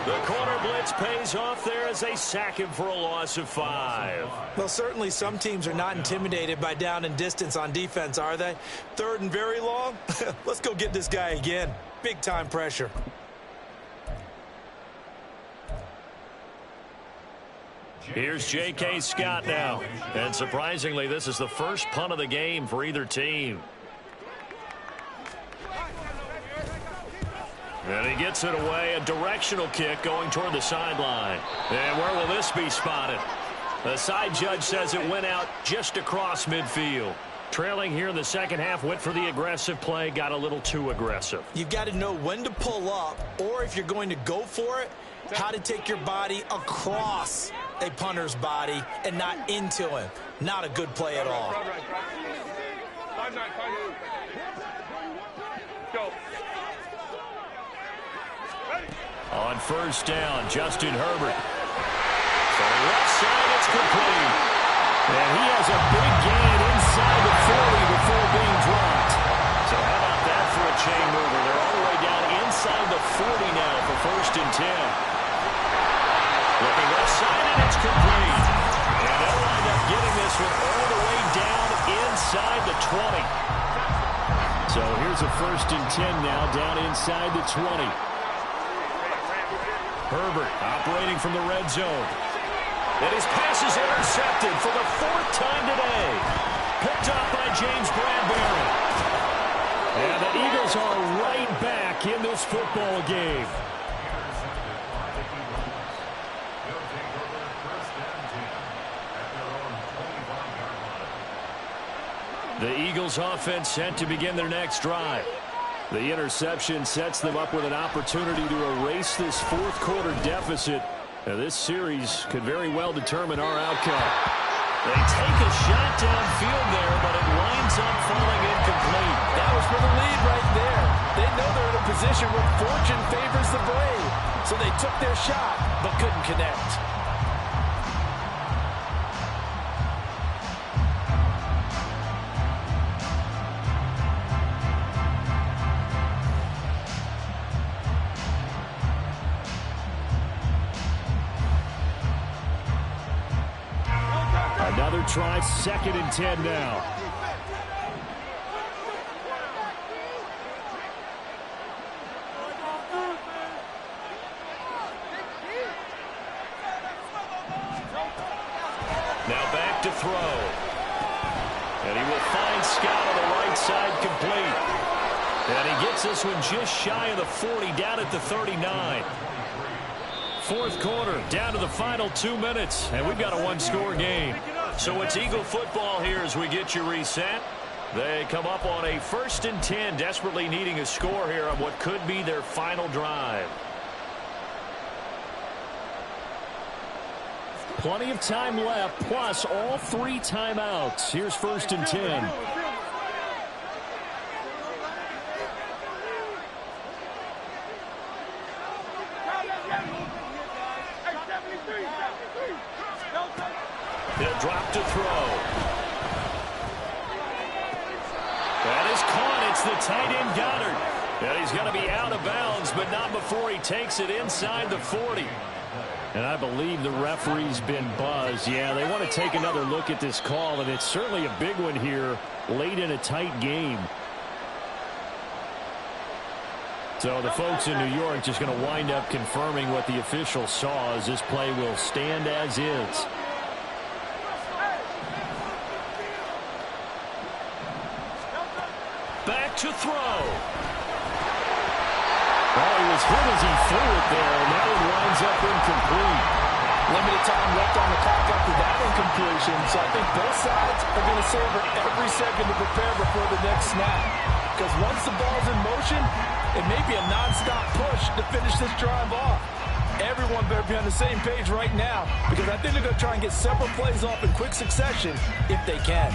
The corner blitz pays off there as they sack him for a loss of 5. Well, certainly some teams are not intimidated by down and distance on defense, are they? Third and very long? Let's go get this guy again. Big-time pressure. Here's J.K. Scott now. And surprisingly, this is the first punt of the game for either team. And he gets it away. A directional kick going toward the sideline. And where will this be spotted? The side judge says it went out just across midfield. Trailing here in the second half, went for the aggressive play, got a little too aggressive. You've got to know when to pull up, or if you're going to go for it, how to take your body across a punter's body and not into him. Not a good play at all. Go. On first down, Justin Herbert. For the left side, it's complete. And he has a big gain inside the 40 before being dropped. So how about that for a chain mover? They're all the way down inside the 40 now for first and 10. Looking left side, and it's complete. And they'll wind up getting this one all the way down inside the 20. So here's a first and 10 now, down inside the 20. Herbert operating from the red zone. And his pass is intercepted for the 4th time today. Picked up by James Bradbury. And the Eagles are right back in this football game. The Eagles offense set to begin their next drive. The interception sets them up with an opportunity to erase this fourth quarter deficit. Now, this series could very well determine our outcome. They take a shot downfield there, but it winds up falling incomplete. That was for the lead right there. They know they're in a position where fortune favors the brave. So they took their shot, but couldn't connect. Another try, second and 10 now. Now back to throw. And he will find Scott on the right side complete. And he gets this one just shy of the 40, down at the 39. Fourth quarter, down to the final 2 minutes, and we've got a one-score game. So it's Eagle football here as we get you reset. They come up on a 1st and 10, desperately needing a score here on what could be their final drive. Plenty of time left, plus all 3 timeouts. Here's 1st and 10. He'll drop to throw. That is caught. It's the tight end Goddard. And he's going to be out of bounds, but not before he takes it inside the 40. And I believe the referee's been buzzed. Yeah, they want to take another look at this call, and it's certainly a big one here late in a tight game. So the folks in New York just going to wind up confirming what the official saw, as this play will stand as is. Back to throw. Oh, he was hit as he threw it there, and that one winds up incomplete. Limited time left on the clock after that incompletion, so I think both sides are going to savor every second to prepare before the next snap. Because once the ball's in motion, it may be a non-stop push to finish this drive off. Everyone better be on the same page right now, because I think they're going to try and get several plays off in quick succession if they can.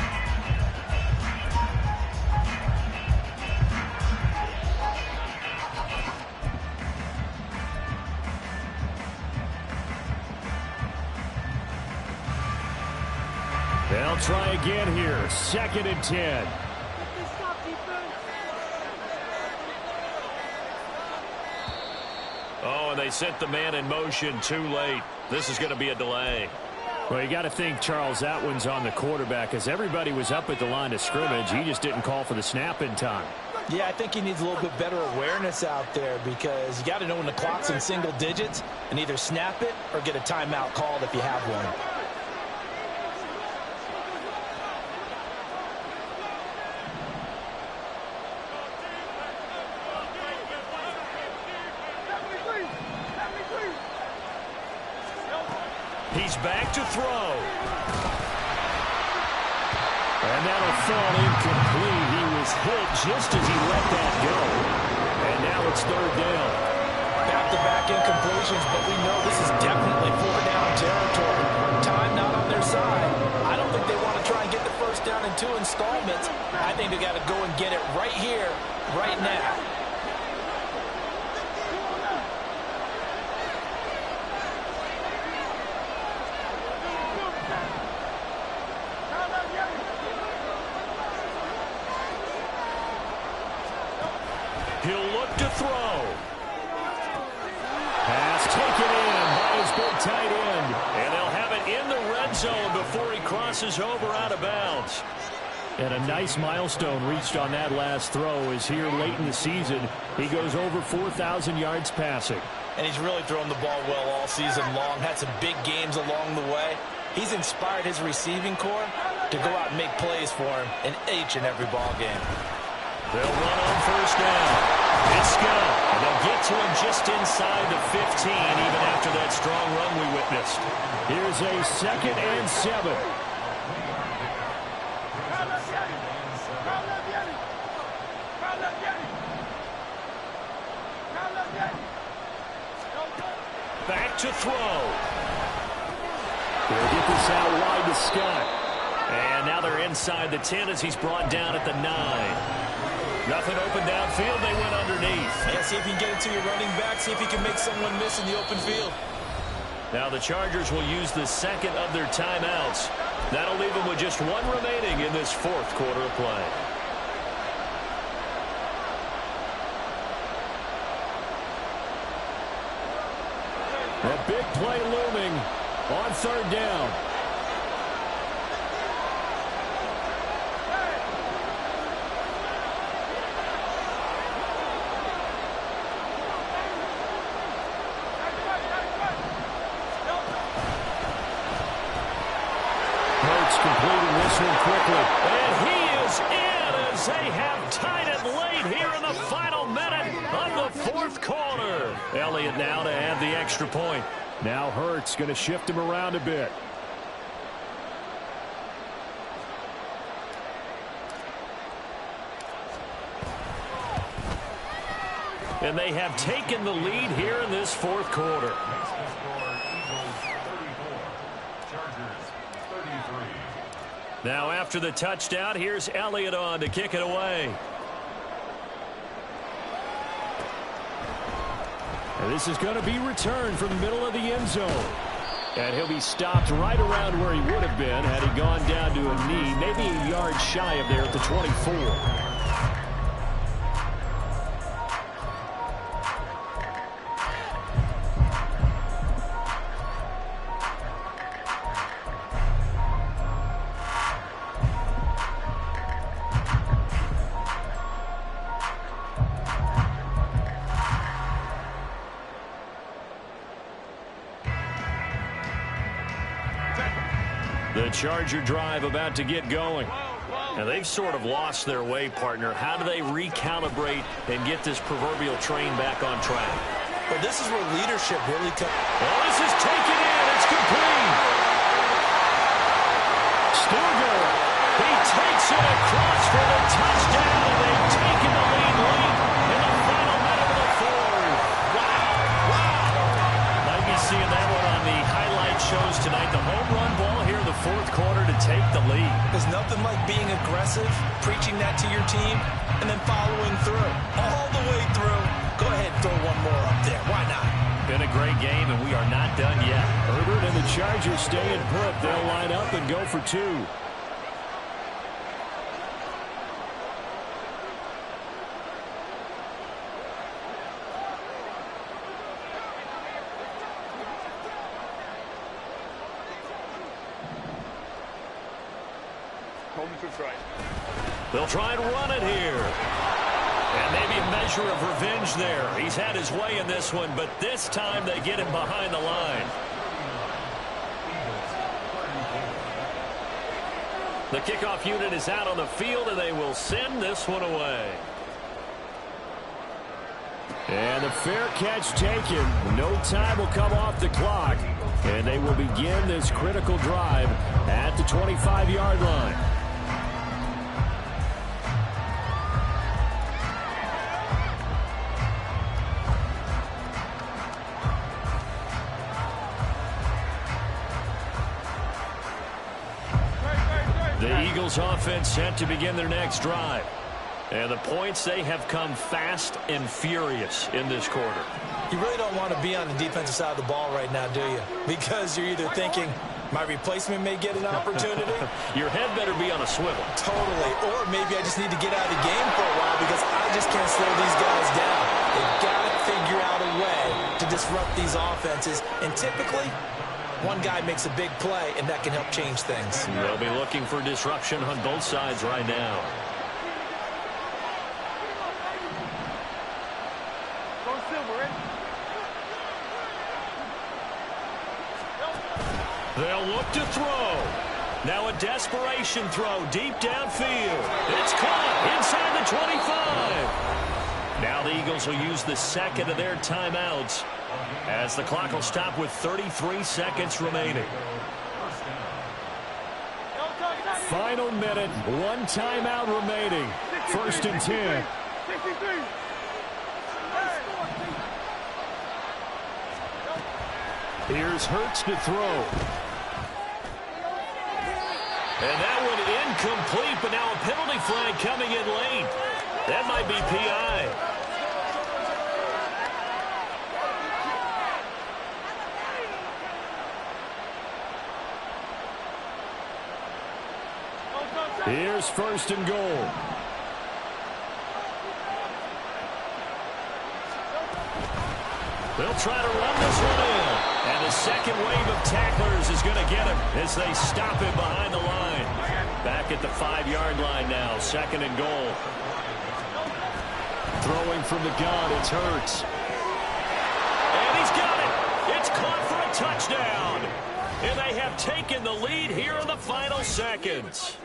They'll try again here. 2nd and 10. Oh, and they sent the man in motion too late. This is going to be a delay. Well, you got to think, Charles, that one's on the quarterback, as everybody was up at the line of scrimmage. He just didn't call for the snap in time. Yeah, I think he needs a little bit better awareness out there, because you got to know when the clock's in single digits and either snap it or get a timeout called if you have one. He's back to throw. And that'll fall incomplete. He was hit just as he let that go. And now it's 3rd down. Back-to-back incompletions, but we know this is definitely 4-down territory. Time not on their side. I don't think they want to try and get the first down in 2 installments. I think they got to go and get it right here, right now. He'll look to throw. Pass taken in by his big tight end. And they'll have it in the red zone before he crosses over out of bounds. And a nice milestone reached on that last throw, as here late in the season, he goes over 4,000 yards passing. And he's really thrown the ball well all season long. Had some big games along the way. He's inspired his receiving corps to go out and make plays for him in each and every ball game. They'll run on 1st down. It's Scott. And they'll get to him just inside the 15, even after that strong run we witnessed. Here's a 2nd and 7. Back to throw. They'll get this out wide to Scott. And now they're inside the 10 as he's brought down at the 9. Nothing open downfield. They went underneath. Yeah, see if you can get it to your running back. See if you can make someone miss in the open field. Now the Chargers will use the 2nd of their timeouts. That'll leave them with just 1 remaining in this 4th quarter of play. A big play looming on 3rd down. Completing this one quickly. And he is in as they have tied it late here in the final minute of the 4th quarter. Elliott now to add the extra point. Now Hurts going to shift him around a bit. And they have taken the lead here in this 4th quarter. Now after the touchdown, here's Elliott on to kick it away. And this is going to be returned from the middle of the end zone. And he'll be stopped right around where he would have been had he gone down to a knee, maybe a yard shy of there at the 24. The Charger drive about to get going. And they've sort of lost their way, partner. How do they recalibrate and get this proverbial train back on track? Well, this is where leadership really comes. Well, this is taken in. It's complete. Stuger, he takes it across for the touchdown, and they've taken the lead late in the final minute of the fourth. Wow. Might be seeing that one on the highlight shows tonight. The home run ball here in the fourth quarter to take the lead. There's nothing like being aggressive, preaching that to your team, and then following through. All the way through. Go ahead and throw one more up there. Why not? Been a great game, and we are not done yet. Herbert and the Chargers staying put. They'll line up and go for two. They'll try and run it here. And maybe a measure of revenge there. He's had his way in this one, but this time they get him behind the line. The kickoff unit is out on the field, and they will send this one away. And the fair catch taken. No time will come off the clock. And they will begin this critical drive at the 25-yard line. The Eagles offense set to begin their next drive. And the points, they have come fast and furious in this quarter. You really don't want to be on the defensive side of the ball right now, do you? Because you're either thinking, my replacement may get an opportunity. Your head better be on a swivel. Totally. Or maybe I just need to get out of the game for a while because I just can't slow these guys down. They've got to figure out a way to disrupt these offenses. And typically, one guy makes a big play, and that can help change things. They'll be looking for disruption on both sides right now. They'll look to throw. Now a desperation throw deep downfield. It's caught inside the 25. Now the Eagles will use the second of their timeouts as the clock will stop with 33 seconds remaining. Final minute, one timeout remaining. 1st and 10. Here's Hurts to throw. And that one incomplete, but now a penalty flag coming in late. That might be PI. Here's 1st and goal. They'll try to run this one in. And the second wave of tacklers is going to get him as they stop him behind the line. Back at the 5-yard line now, 2nd and goal. Throwing from the gun, it's Hurts. And he's got it. It's caught for a touchdown. And they have taken the lead here in the final seconds.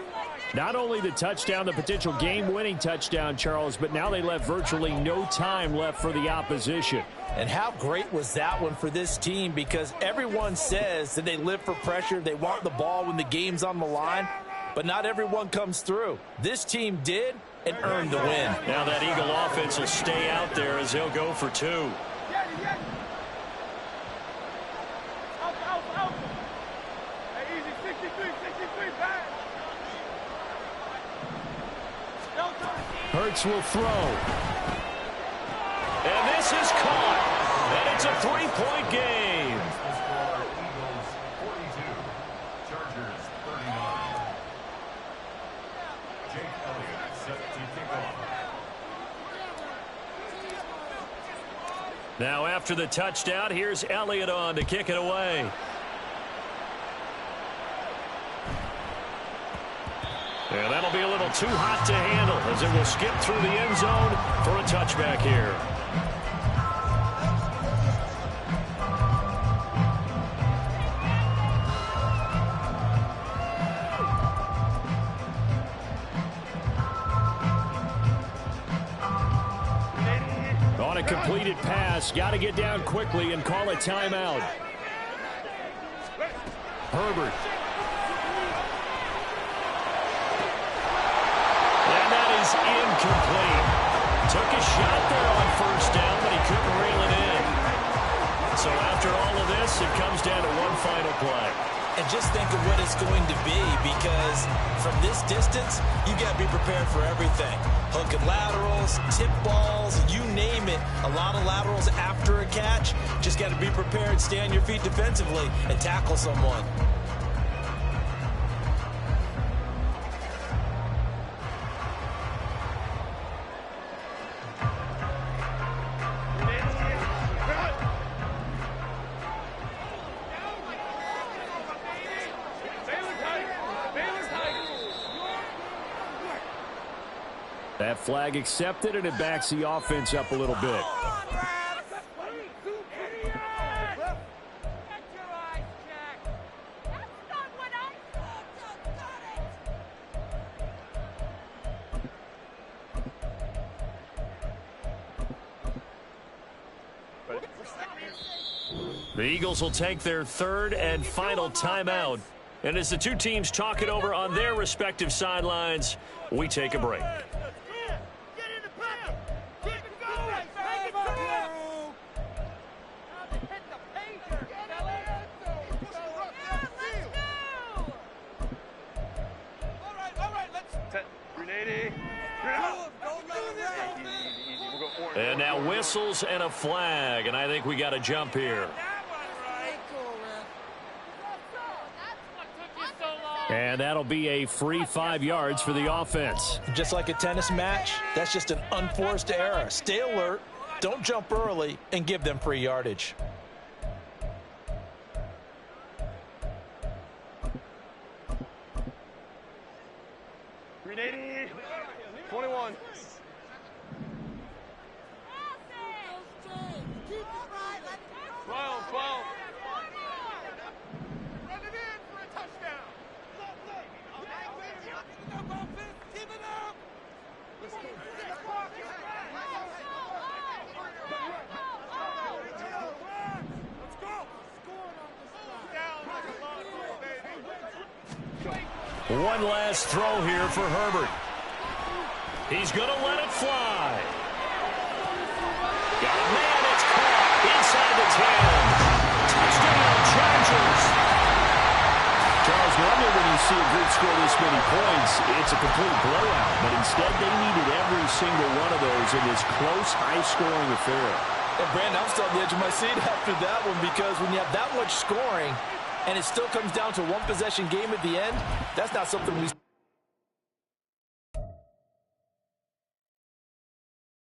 Not only the touchdown, the potential game-winning touchdown, Charles, but now they left virtually no time left for the opposition. And how great was that one for this team? Because everyone says that they live for pressure. They want the ball when the game's on the line. But not everyone comes through. This team did and earned the win. Now that Eagle offense will stay out there as they'll go for two. Hurts will throw. And this is caught. And it's a 3-point game. Eagles 42, Chargers 39. Jake Elliott set to kick off. Now after the touchdown, here's Elliott on to kick it away. And that'll be a little too hot to handle as it will skip through the end zone for a touchback here. Incompleted pass. Got to get down quickly and call a timeout. Herbert. And that is incomplete. Took a shot there on first down, but he couldn't reel it in. So after all of this, it comes down to one final play. And just think of what it's going to be, because from this distance, you got to be prepared for everything. Hook and laterals, tip balls, you name it. A lot of laterals after a catch. Just got to be prepared, stay on your feet defensively, and tackle someone. That flag accepted, and it backs the offense up a little bit. The Eagles will take their third and final timeout. And as the two teams talk it over on their respective sidelines, we take a break. And now whistles and a flag, and I think we got a jump here. And that'll be a free 5 yards for the offense. Just like a tennis match, that's just an unforced error. Stay alert, don't jump early, and give them free yardage. Green 80, 21. One last throw here for Herbert. He's going to let it fly. Got a man, it's caught inside the 10. Touchdown, Chargers. Charles, normally when you see a group score this many points, it's a complete blowout. But instead, they needed every single one of those in this close, high-scoring affair. And Brandon, I'm still on the edge of my seat after that one, because when you have that much scoring and it still comes down to one possession game at the end, that's not something we